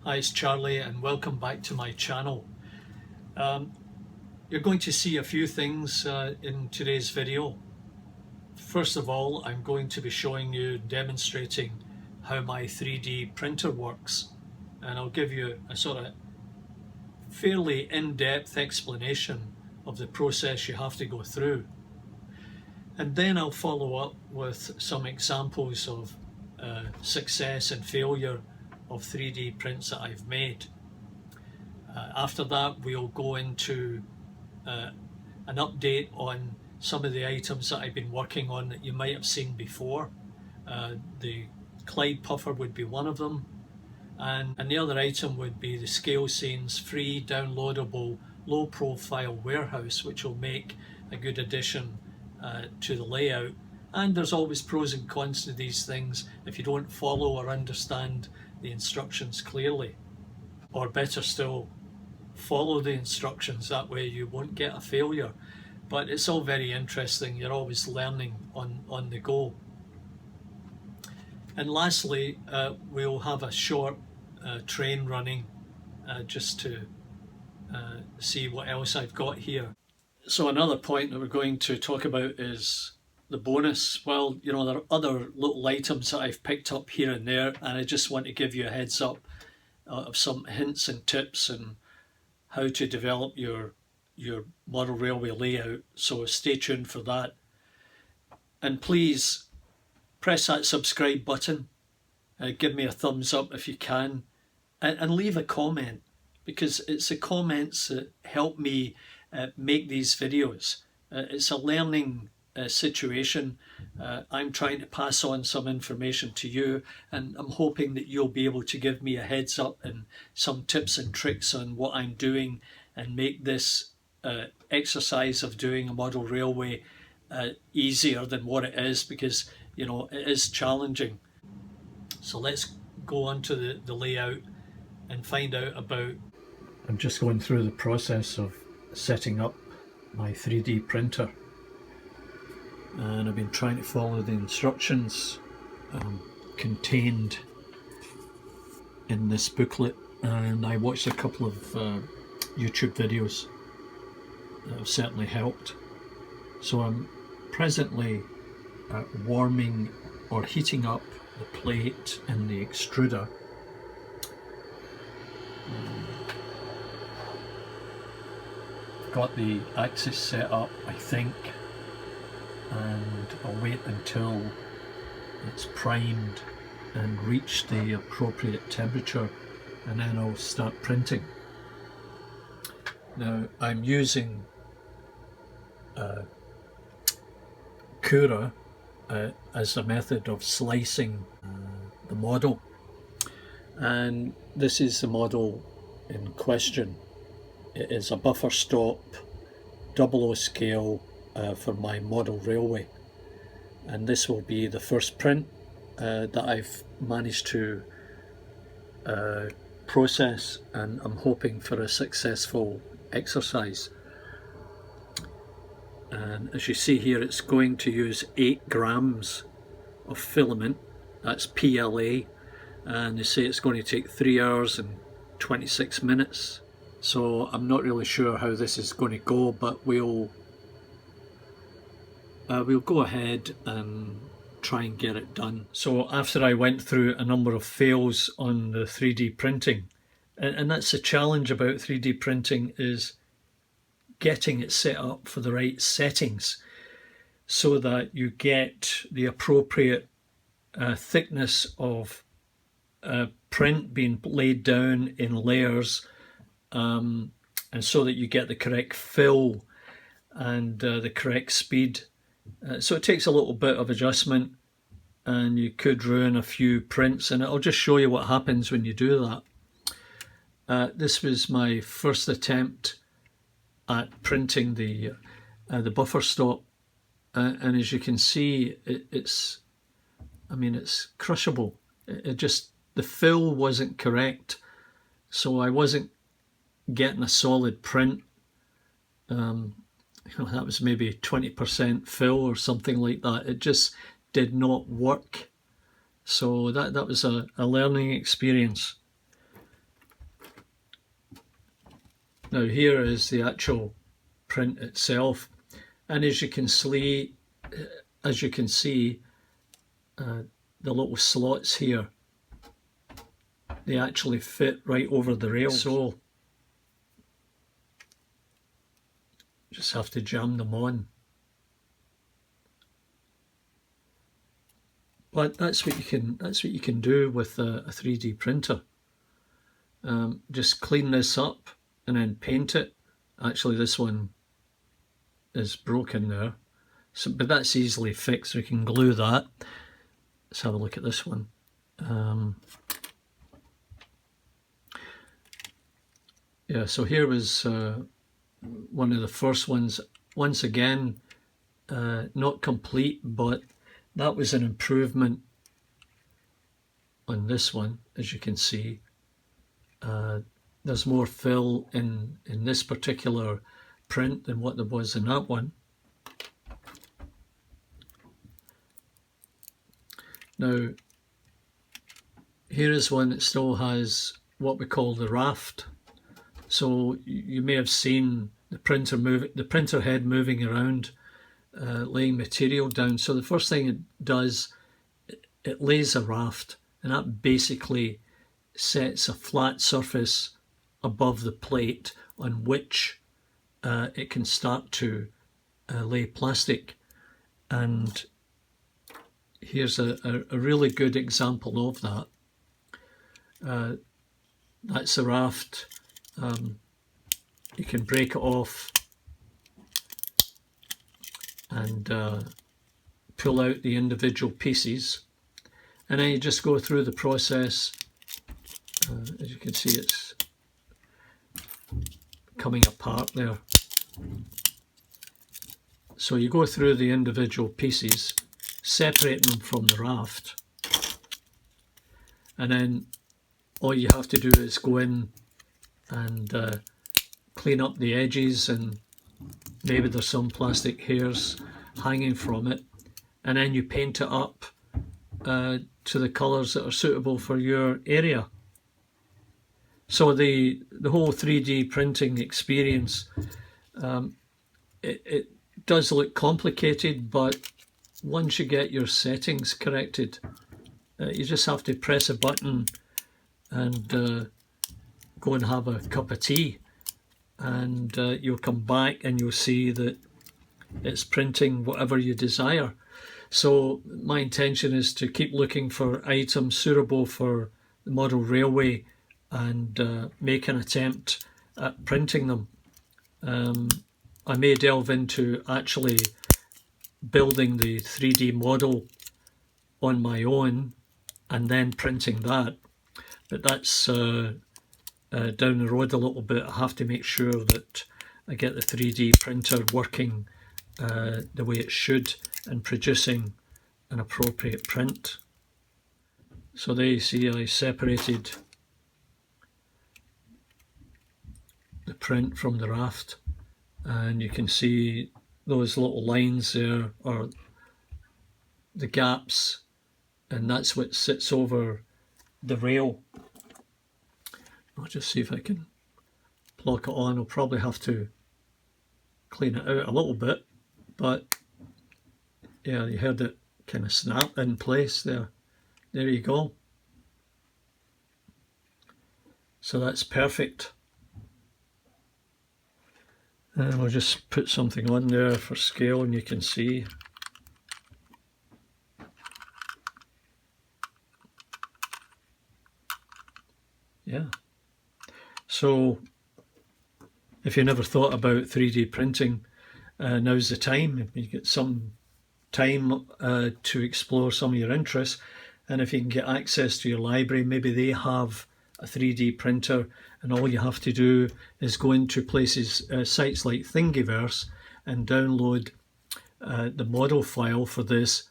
Hi, it's Charlie and welcome back to my channel. You're going to see a few things in today's video. First of all, I'm going to be showing you, demonstrating how my 3D printer works, and I'll give you a sort of fairly in-depth explanation of the process you have to go through. And then I'll follow up with some examples of success and failure of 3D prints that I've made. After that, we'll go into an update on some of the items that I've been working on that you might have seen before. The Clyde Puffer would be one of them, and the other item would be the Scalescenes free downloadable low profile warehouse, which will make a good addition to the layout. And there's always pros and cons to these things if you don't follow or understand the instructions clearly, or better still, follow the instructions. That way you won't get a failure. But it's all very interesting. You're always learning on the go. And lastly, we'll have a short train running just to see what else I've got here. So another point that we're going to talk about is the bonus. Well, you know, there are other little items that I've picked up here and there, and I just want to give you a heads up of some hints and tips and how to develop your model railway layout. So stay tuned for that. And please press that subscribe button, give me a thumbs up if you can, and leave a comment, because it's the comments that help me make these videos. It's a learning situation. I'm trying to pass on some information to you, and I'm hoping that you'll be able to give me a heads up and some tips and tricks on what I'm doing, and make this exercise of doing a model railway easier than what it is, because you know it is challenging. So let's go on to the layout and find out about. I'm just going through the process of setting up my 3D printer, and I've been trying to follow the instructions contained in this booklet, and I watched a couple of YouTube videos that have certainly helped. So I'm presently warming or heating up the plate in the extruder. Got the axis set up, I think, and I'll wait until it's primed and reached the appropriate temperature, and then I'll start printing. Now I'm using Cura as a method of slicing the model, and this is the model in question. It is a buffer stop 00 scale for my model railway, and this will be the first print that I've managed to process, and I'm hoping for a successful exercise. And as you see here, it's going to use 8 grams of filament, that's PLA, and they say it's going to take 3 hours and 26 minutes. So I'm not really sure how this is going to go, but we'll go ahead and try and get it done. So after I went through a number of fails on the 3D printing, and that's the challenge about 3D printing, is getting it set up for the right settings so that you get the appropriate thickness of print being laid down in layers, and so that you get the correct fill and the correct speed. So it takes a little bit of adjustment, and you could ruin a few prints, and I'll just show you what happens when you do that. This was my first attempt at printing the buffer stop, and as you can see, it's crushable. It just, the fill wasn't correct, so I wasn't getting a solid print. That was maybe 20% fill or something like that. It just did not work. So that was a learning experience. Now here is the actual print itself, and as you can see, the little slots here, they actually fit right over the rails. So just have to jam them on. But that's what you can do with a 3D printer. Just clean this up and then paint it. Actually, this one is broken there, but that's easily fixed. We can glue that. Let's have a look at this one. Yeah, so here was one of the first ones. Once again, not complete, but that was an improvement on this one, as you can see. There's more fill in this particular print than what there was in that one. Now, here is one that still has what we call the raft. So you may have seen the printer head moving around, laying material down. So the first thing it does, it lays a raft, and that basically sets a flat surface above the plate on which it can start to lay plastic. And here's a really good example of that. That's a raft. You can break it off and pull out the individual pieces, and then you just go through the process. As you can see, it's coming apart there. So you go through the individual pieces, separate them from the raft, and then all you have to do is go in and clean up the edges, and maybe there's some plastic hairs hanging from it, and then you paint it up to the colours that are suitable for your area. So the whole 3D printing experience, it does look complicated, but once you get your settings corrected, you just have to press a button and go and have a cup of tea, and you'll come back and you'll see that it's printing whatever you desire. So my intention is to keep looking for items suitable for the model railway and make an attempt at printing them. I may delve into actually building the 3D model on my own and then printing that, but that's down the road a little bit. I have to make sure that I get the 3D printer working the way it should and producing an appropriate print. So there you see I separated the print from the raft, and you can see those little lines there are the gaps, and that's what sits over the rail. I'll just see if I can block it on. I'll probably have to clean it out a little bit, but yeah, you heard it kind of snap in place there. There you go. So that's perfect. And we'll just put something on there for scale, and you can see. Yeah. So if you never thought about 3D printing, now's the time. If you get some time to explore some of your interests, and if you can get access to your library, maybe they have a 3D printer, and all you have to do is go into places, sites like Thingiverse, and download the model file for this,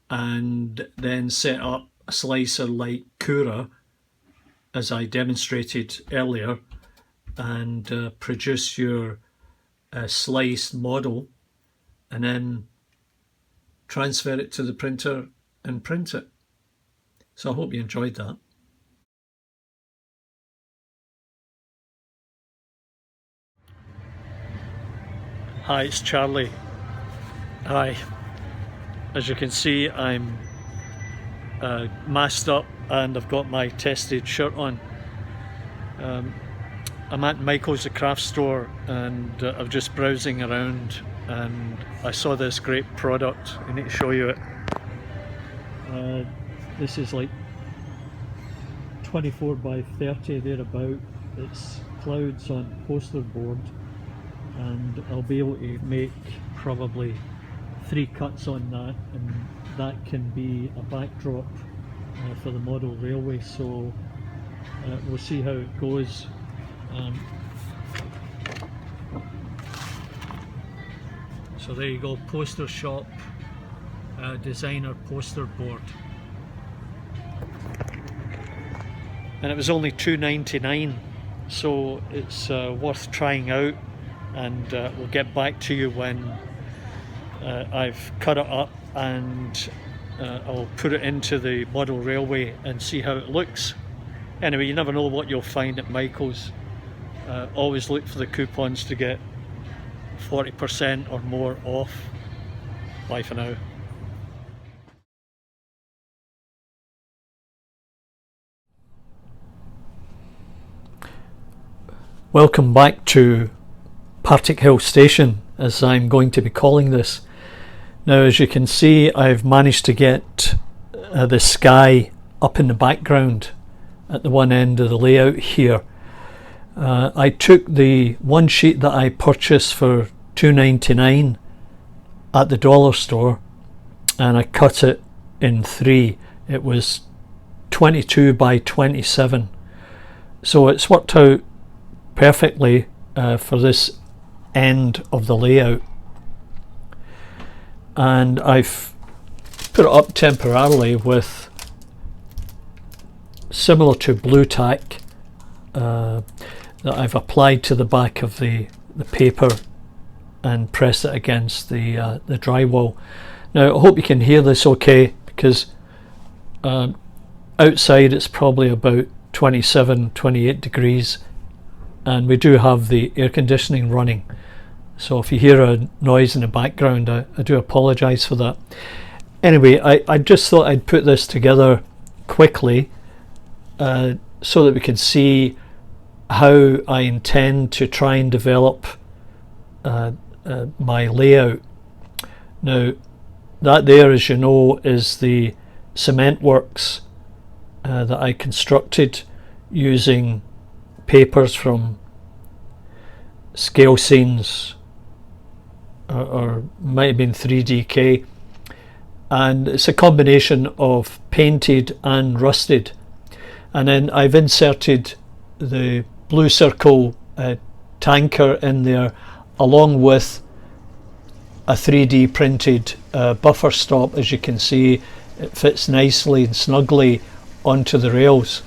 and then set up a slicer like Cura, as I demonstrated earlier, and produce your sliced model, and then transfer it to the printer and print it. So I hope you enjoyed that. Hi, it's Charlie. Hi. As you can see, I'm masked up and I've got my tested shirt on. I'm at Michael's the craft store and I'm just browsing around and I saw this great product. I need to show you it. This is like 24 by 30 thereabout. It's clouds on poster board, and I'll be able to make probably 3 cuts on that, and that can be a backdrop for the model railway. So we'll see how it goes. So there you go, poster shop, designer poster board. And it was only $2.99, so it's worth trying out, and we'll get back to you when I've cut it up and I'll put it into the model railway and see how it looks. Anyway, you never know what you'll find at Michael's. Always look for the coupons to get 40% or more off. Bye for now. Welcome back to Partick Hill Station, as I'm going to be calling this. Now, as you can see, I've managed to get the sky up in the background at the one end of the layout here. I took the one sheet that I purchased for $2.99 at the dollar store and I cut it in 3. It was 22 by 27, so it's worked out perfectly for this end of the layout, and I've put it up temporarily with similar to blue tack that I've applied to the back of the paper and press it against the drywall. Now I hope you can hear this okay, because outside it's probably about 27-28 degrees and we do have the air conditioning running, so if you hear a noise in the background, I do apologise for that. Anyway, I just thought I'd put this together quickly so that we can see how I intend to try and develop my layout. Now that there, as you know, is the cement works that I constructed using papers from Scalescenes, or might have been 3DK, and it's a combination of painted and rusted. And then I've inserted the blue circle tanker in there, along with a 3D printed buffer stop. As you can see, it fits nicely and snugly onto the rails.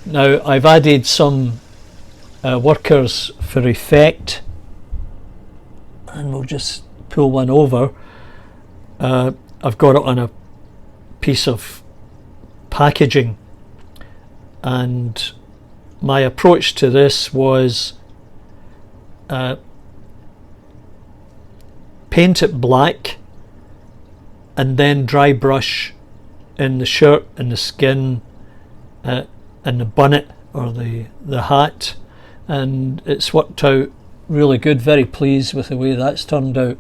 Now I've added some workers for effect, and we'll just pull one over. I've got it on a piece of packaging, and my approach to this was paint it black and then dry brush in the shirt and the skin and the bonnet or the hat, and it's worked out really good. Very pleased with the way that's turned out.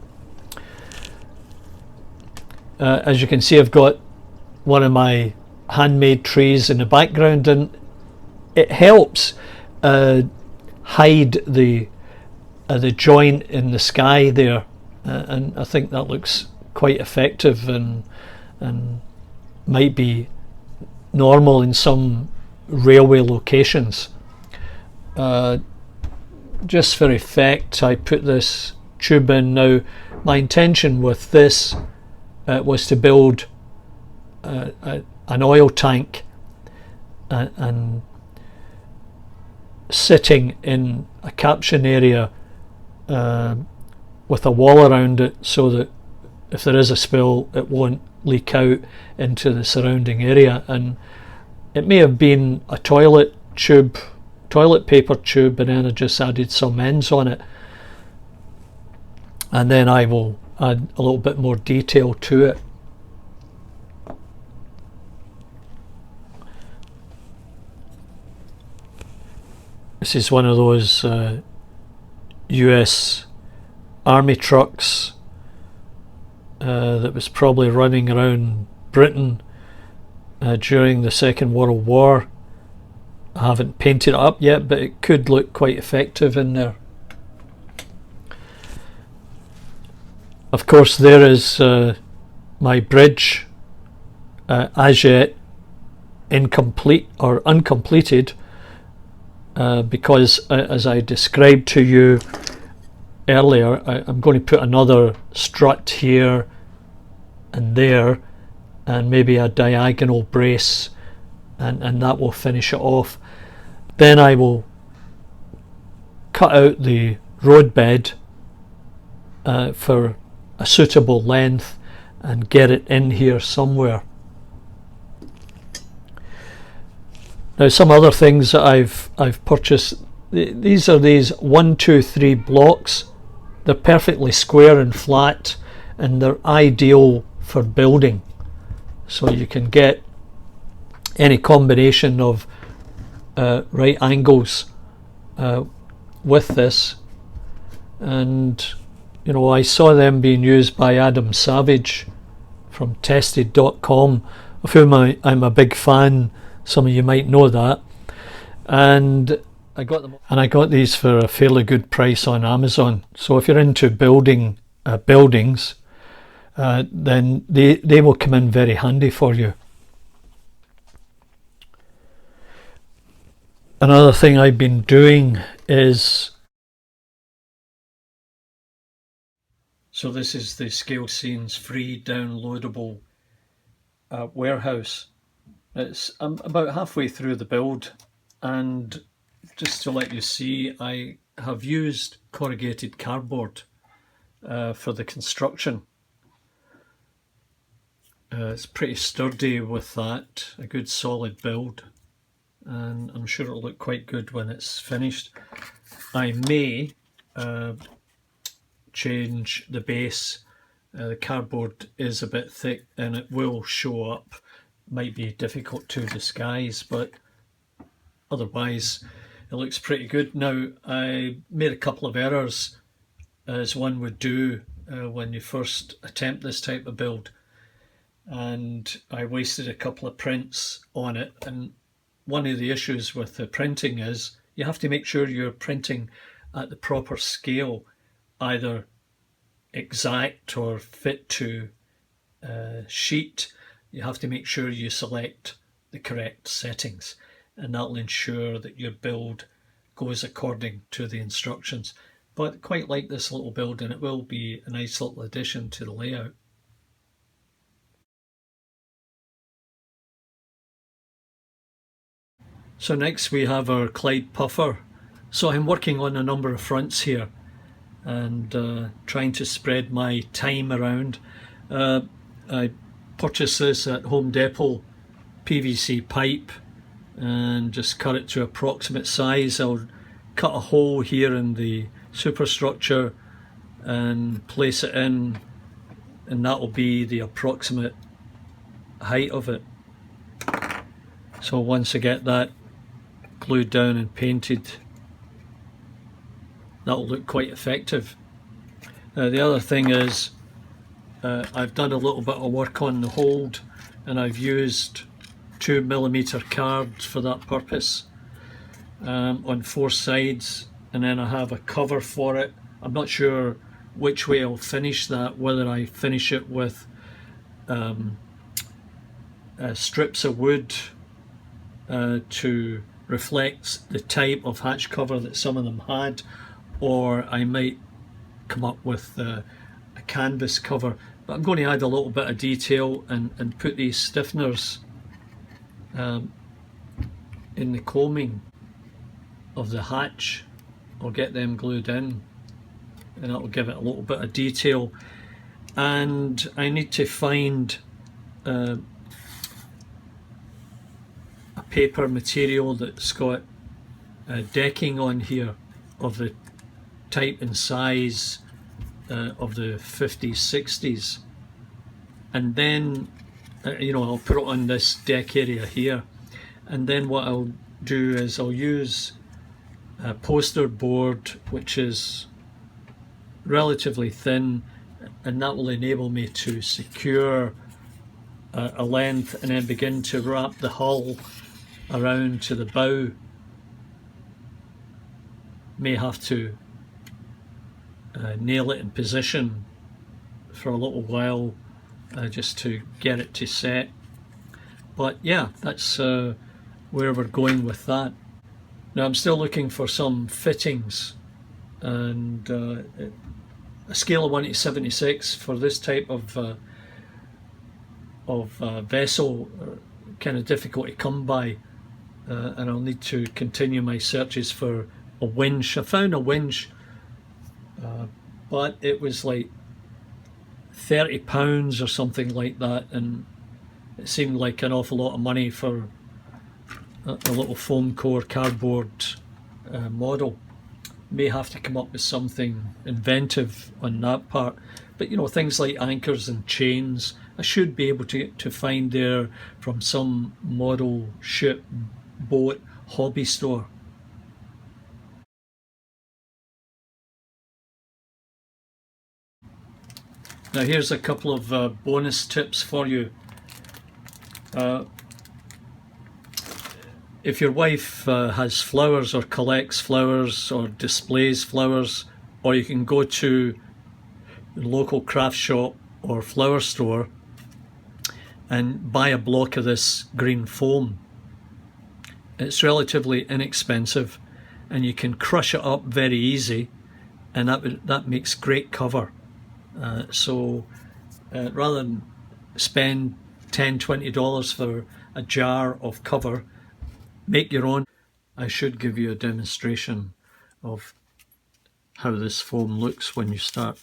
As you can see, I've got one of my handmade trees in the background, and it helps hide the joint in the sky there, and I think that looks quite effective and might be normal in some railway locations. Just for effect, I put this tube in. Now my intention with this was to build an oil tank and sitting in a caption area with a wall around it, so that if there is a spill it won't leak out into the surrounding area. And it may have been a toilet paper tube, and then I just added some ends on it. and then I will add a little bit more detail to it. This is one of those US army trucks that was probably running around Britain during the Second World War. I haven't painted it up yet, but it could look quite effective in there. Of course, there is my bridge, as yet incomplete or uncompleted, because as I described to you earlier, I'm going to put another strut here and there, and maybe a diagonal brace, and that will finish it off. Then I will cut out the road bed for a suitable length and get it in here somewhere. Now, some other things that I've purchased, these are these 1, 2, 3 blocks. They're perfectly square and flat, and they're ideal for building. So you can get any combination of right angles with this. And you know, I saw them being used by Adam Savage from tested.com, of whom I'm a big fan. Some of you might know that. And I got them, and I got these for a fairly good price on Amazon. So if you're into building buildings, then they will come in very handy for you. Another thing I've been doing is, so this is the Scalescenes free downloadable warehouse. I'm about halfway through the build, and just to let you see, I have used corrugated cardboard for the construction. It's pretty sturdy with that, a good solid build, and I'm sure it'll look quite good when it's finished. I may change the base. The cardboard is a bit thick and it will show up. Might be difficult to disguise, but otherwise it looks pretty good. Now, I made a couple of errors, as one would do when you first attempt this type of build, and I wasted a couple of prints on it. And one of the issues with the printing is you have to make sure you're printing at the proper scale, either exact or fit to sheet. You have to make sure you select the correct settings, and that'll ensure that your build goes according to the instructions. But quite like this little build, and it will be a nice little addition to the layout. So next we have our Clyde Puffer. So I'm working on a number of fronts here and trying to spread my time around. I purchased this at Home Depot, PVC pipe, and just cut it to approximate size. I'll cut a hole here in the superstructure and place it in, and that will be the approximate height of it. So once I get that glued down and painted, that'll look quite effective. The other thing is, I've done a little bit of work on the hold, and I've used 2mm cards for that purpose on 4 sides, and then I have a cover for it. I'm not sure which way I'll finish that, whether I finish it with strips of wood to reflect the type of hatch cover that some of them had, or I might come up with a canvas cover. But I'm going to add a little bit of detail and put these stiffeners in the coaming of the hatch. I'll get them glued in, and that will give it a little bit of detail. And I need to find a paper material that's got decking on here of the type and size of the 50s, 60s. And then, I'll put it on this deck area here. And then what I'll do is I'll use a poster board, which is relatively thin, and that will enable me to secure a length and then begin to wrap the hull around to the bow. May have to nail it in position for a little while just to get it to set. But yeah, that's where we're going with that. Now I'm still looking for some fittings, and a scale of 1 to 76 for this type of vessel kind of difficult to come by, and I'll need to continue my searches for a winch. I found a winch, but it was like £30 or something like that, and it seemed like an awful lot of money for a little foam core cardboard model. May have to come up with something inventive on that part, but things like anchors and chains I should be able to find there from some model ship, boat, hobby store. Now here's a couple of bonus tips for you. If your wife has flowers or collects flowers or displays flowers, or you can go to the local craft shop or flower store and buy a block of this green foam. It's relatively inexpensive and you can crush it up very easy, and that makes great cover. So rather than spend $10–20 for a jar of cover, make your own. I should give you a demonstration of how this foam looks when you start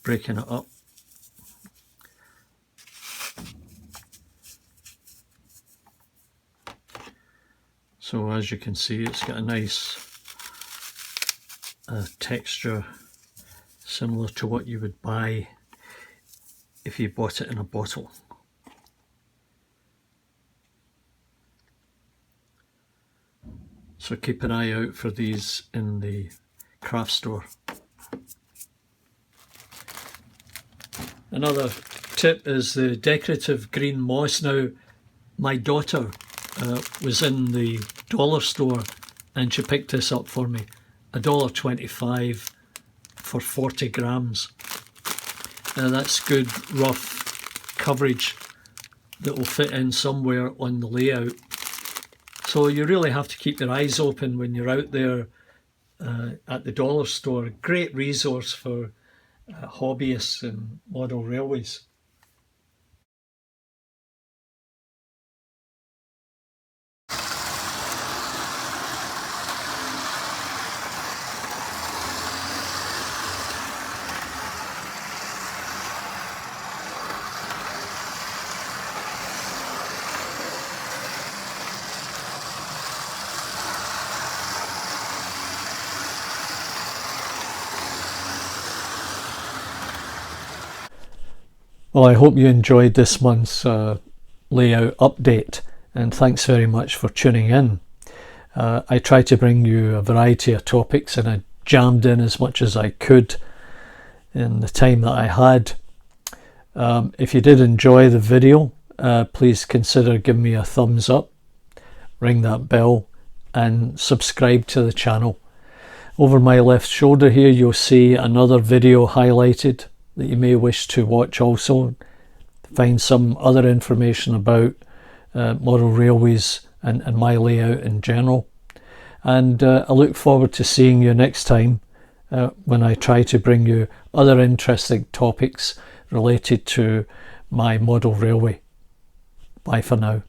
breaking it up. So as you can see, it's got a nice texture similar to what you would buy if you bought it in a bottle. So keep an eye out for these in the craft store. Another tip is the decorative green moss. Now, my daughter was in the dollar store and she picked this up for me. $1.25 for 40 grams. That's good rough coverage that will fit in somewhere on the layout. So you really have to keep your eyes open when you're out there at the dollar store. A great resource for hobbyists and model railways. Well, I hope you enjoyed this month's layout update, and thanks very much for tuning in. I tried to bring you a variety of topics and I jammed in as much as I could in the time that I had. If you did enjoy the video, please consider giving me a thumbs up, ring that bell and subscribe to the channel. Over my left shoulder here you'll see another video highlighted that you may wish to watch also. Find some other information about model railways and my layout in general. And I look forward to seeing you next time when I try to bring you other interesting topics related to my model railway. Bye for now.